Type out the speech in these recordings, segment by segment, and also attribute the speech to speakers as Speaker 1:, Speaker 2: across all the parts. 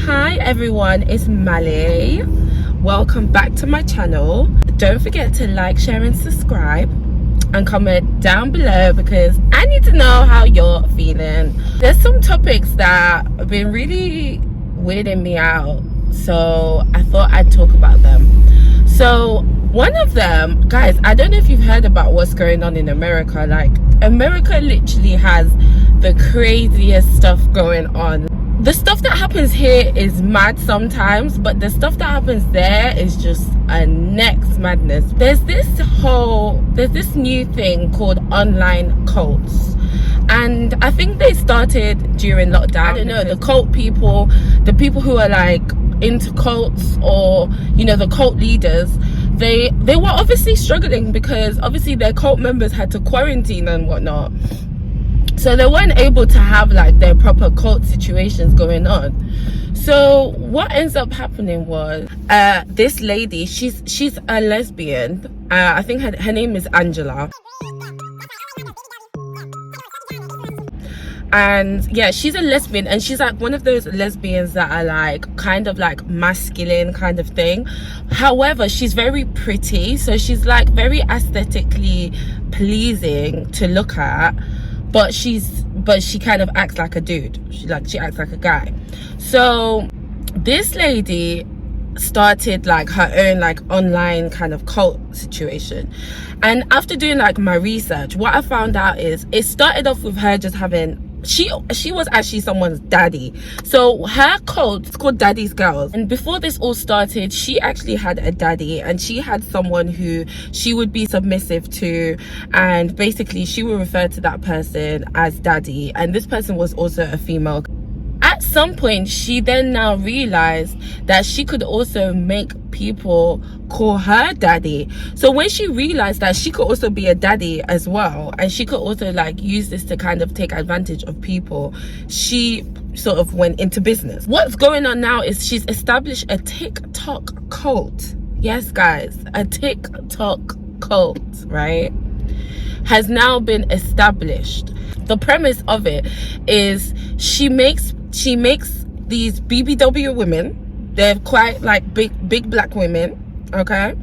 Speaker 1: Hi everyone, it's Mali. Welcome back to my channel. Don't forget to like, share and subscribe and comment down below because I need to know how you're feeling. There's some topics that have been really weirding me out, so I thought I'd talk about them. So one of them, guys, I don't know if you've heard about what's going on in America. Like, America literally has the craziest stuff going on. The stuff that happens here is mad sometimes, but the stuff that happens there is just a next madness. There's this new thing called online cults, and I think they started during lockdown. I don't know, the cult people, the people who are like into cults, or you know, the cult leaders, they were obviously struggling because obviously their cult members had to quarantine and whatnot, so they weren't able to have like their proper cult situations going on. So what ends up happening was this lady, she's a lesbian. I think her name is Angela. And yeah, she's a lesbian, and she's like one of those lesbians that are like kind of like masculine kind of thing. However, she's very pretty, so she's like very aesthetically pleasing to look at, but she kind of acts like a dude. She acts like a guy. So this lady started like her own like online kind of cult situation, and after doing like my research, what I found out is it started off with her just having, she was actually someone's daddy. So her cult is called Daddy's Girls, and before this all started, she actually had a daddy, and she had someone who she would be submissive to, and basically she would refer to that person as daddy, and this person was also a female. At some point, she then now realized that she could also make people call her daddy. So when she realized that she could also be a daddy as well, and she could also like use this to kind of take advantage of people, she sort of went into business. What's going on now is she's established a TikTok cult. Yes guys, a TikTok cult, right, has now been established. The premise of it is she makes these BBW women, they're quite like big black women, okay?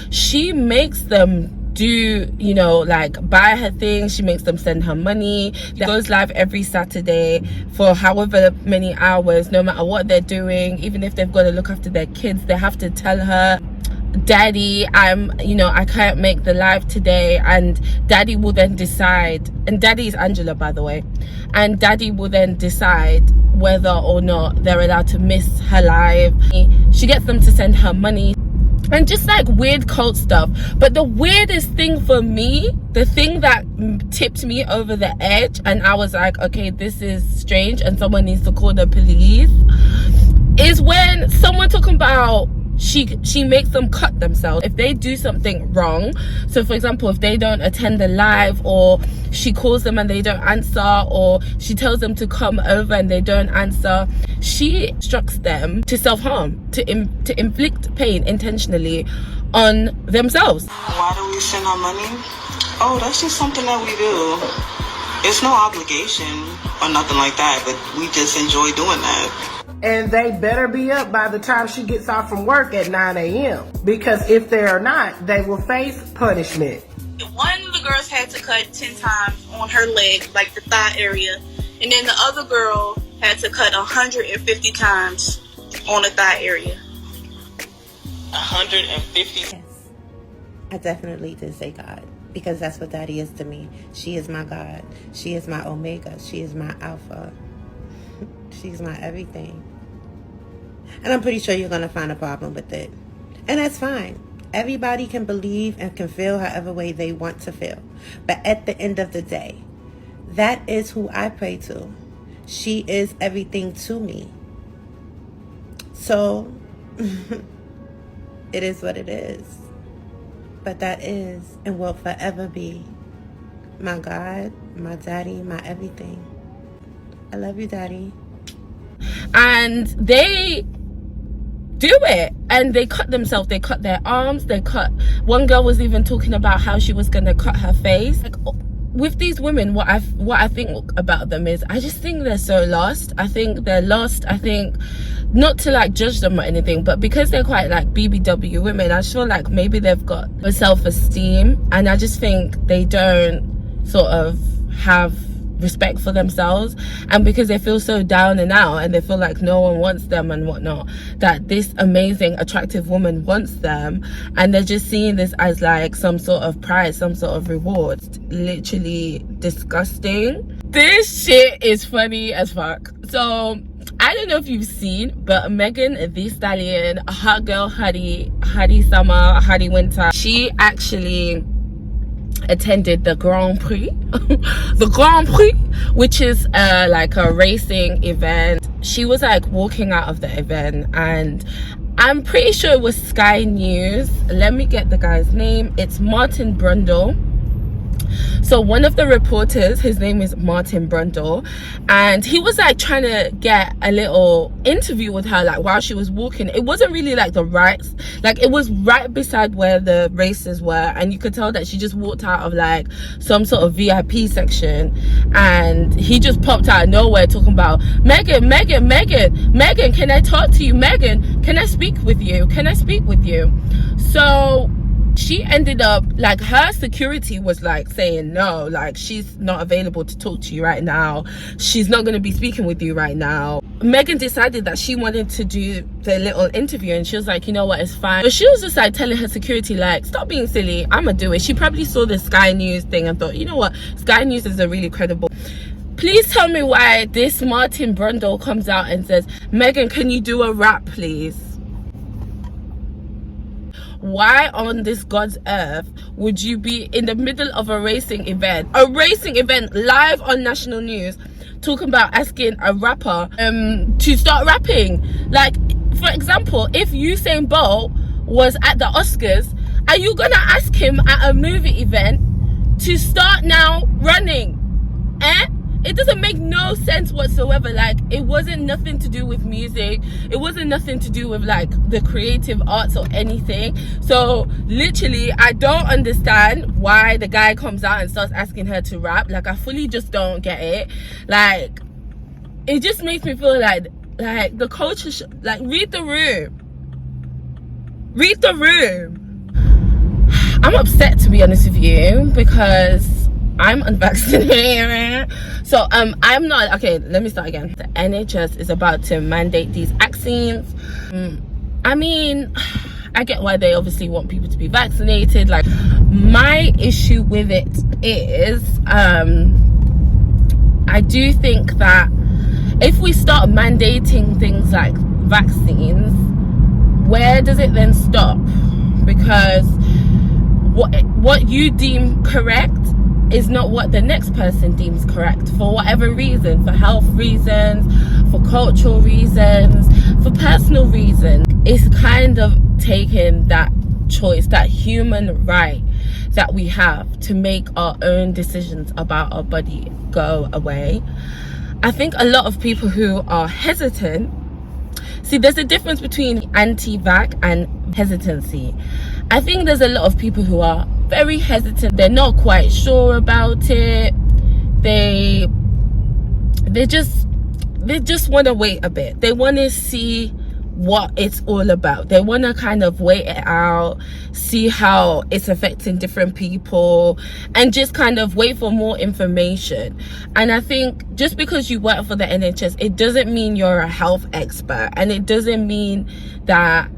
Speaker 1: She makes them do, you know, like buy her things, she makes them send her money. She goes live every Saturday for however many hours, no matter what they're doing. Even if they've got to look after their kids, they have to tell her, daddy, I can't make the live today, and daddy will then decide, and daddy is Angela, by the way, and daddy will then decide whether or not they're allowed to miss her live. She gets them to send her money and just like weird cult stuff. But the weirdest thing for me, the thing that tipped me over the edge, and I was like, okay, this is strange and someone needs to call the police, is when someone talking about she makes them cut themselves if they do something wrong. So for example, if they don't attend the live, or she calls them and they don't answer, or she tells them to come over and they don't answer, she instructs them to self-harm, to inflict pain intentionally on themselves.
Speaker 2: Why do we send our money? Oh, that's just something that we do. It's no obligation or nothing like that, but we just enjoy doing that.
Speaker 3: And they better be up by the time she gets off from work at 9 a.m. Because if they are not, they will face punishment.
Speaker 4: One of the girls had to cut 10 times on her leg, like the thigh area. And then the other girl had to cut 150 times on the thigh area.
Speaker 2: 150?
Speaker 5: Yes, I definitely did say God, because that's what Daddy is to me. She is my God. She is my Omega. She is my Alpha. She's my everything. And I'm pretty sure you're going to find a problem with it. And that's fine. Everybody can believe and can feel however way they want to feel. But at the end of the day, that is who I pray to. She is everything to me. So, it is what it is. But that is and will forever be my God, my daddy, my everything. I love you, Daddy.
Speaker 1: And they do it, and they cut themselves, they cut their arms, one girl was even talking about how she was gonna cut her face. Like, with these women, what I think about them is, I just think they're so lost. I think they're lost. I think, not to like judge them or anything, but because they're quite like BBW women, I just feel like maybe they've got a self-esteem, and I just think they don't sort of have respect for themselves, and because they feel so down and out, and they feel like no one wants them and whatnot, that this amazing attractive woman wants them, and they're just seeing this as like some sort of prize, some sort of reward. It's literally disgusting. This shit is funny as fuck. So I don't know if you've seen, but Megan Thee Stallion, hot girl Hottie Summer, Hottie Winter, she actually attended the Grand Prix the Grand Prix, which is like a racing event. She was like walking out of the event, and I'm pretty sure it was Sky News. Let me get the guy's name. It's Martin Brundle. So one of the reporters, his name is Martin Brundle, and he was like trying to get a little interview with her, like while she was walking. It wasn't really like it was right beside where the races were, and you could tell that she just walked out of like some sort of VIP section, and he just popped out of nowhere talking about, Megan, can I talk to you? Megan, can I speak with you? So she ended up, like, her security was like saying no, like she's not available to talk to you right now, she's not going to be speaking with you right now. Megan decided that she wanted to do the little interview, and she was like, you know what, it's fine. So she was just like telling her security, like, stop being silly, I'ma do it. She probably saw the Sky News thing and thought, you know what, Sky News is a really credible. Please tell me why this Martin Brundle comes out and says, Megan, can you do a rap please? Why on this God's earth would you be in the middle of a racing event live on national news, talking about asking a rapper to start rapping? Like, for example, if Usain Bolt was at the Oscars, are you gonna ask him at a movie event to start now running? It doesn't make no sense whatsoever. Like, it wasn't nothing to do with music, it wasn't nothing to do with like the creative arts or anything. So literally, I don't understand why the guy comes out and starts asking her to rap. Like, I fully just don't get it. Like, it just makes me feel like the culture should, like, read the room. I'm upset, to be honest with you, because I'm unvaccinated. So I'm not, okay, let me start again. The NHS is about to mandate these vaccines. I mean, I get why they obviously want people to be vaccinated. Like, my issue with it is I do think that if we start mandating things like vaccines, where does it then stop? Because what you deem correct is not what the next person deems correct, for whatever reason, for health reasons, for cultural reasons, for personal reasons. It's kind of taking that choice, that human right that we have to make our own decisions about our body, go away. I think a lot of people who are hesitant, see, there's a difference between anti-vax and hesitancy. I think there's a lot of people who are very hesitant, they're not quite sure about it, they just want to wait a bit, they want to see what it's all about, they want to kind of wait it out, see how it's affecting different people, and just kind of wait for more information. And I think just because you work for the NHS, it doesn't mean you're a health expert, and it doesn't mean that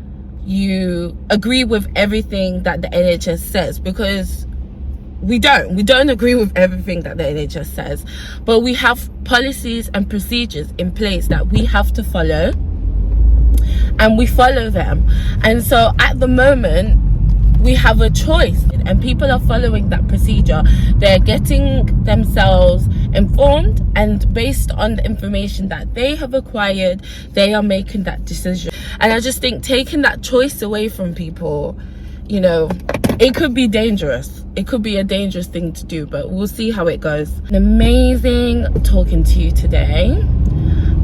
Speaker 1: you agree with everything that the NHS says, because we don't agree with everything that the NHS says, but we have policies and procedures in place that we have to follow, and we follow them. And so at the moment we have a choice, and people are following that procedure. They're getting themselves informed, and based on the information that they have acquired, they are making that decision. And I just think taking that choice away from people, you know, it could be dangerous. It could be a dangerous thing to do, but we'll see how it goes. Amazing talking to you today.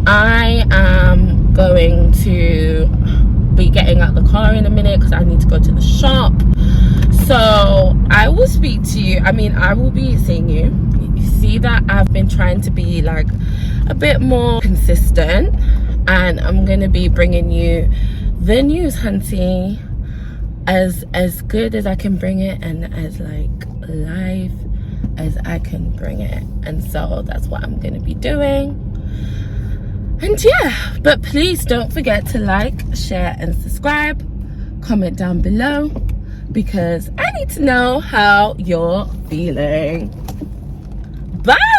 Speaker 1: I am going to be getting out the car in a minute because I need to go to the shop. So I will speak to you. I mean, I will be seeing you. You see that I've been trying to be like a bit more consistent, and I'm gonna be bringing you the news, hunty, as good as I can bring it, and as like live as I can bring it. And so that's what I'm gonna be doing. And yeah, but please don't forget to like, share and subscribe. Comment down below, because I need to know how you're feeling. Bye.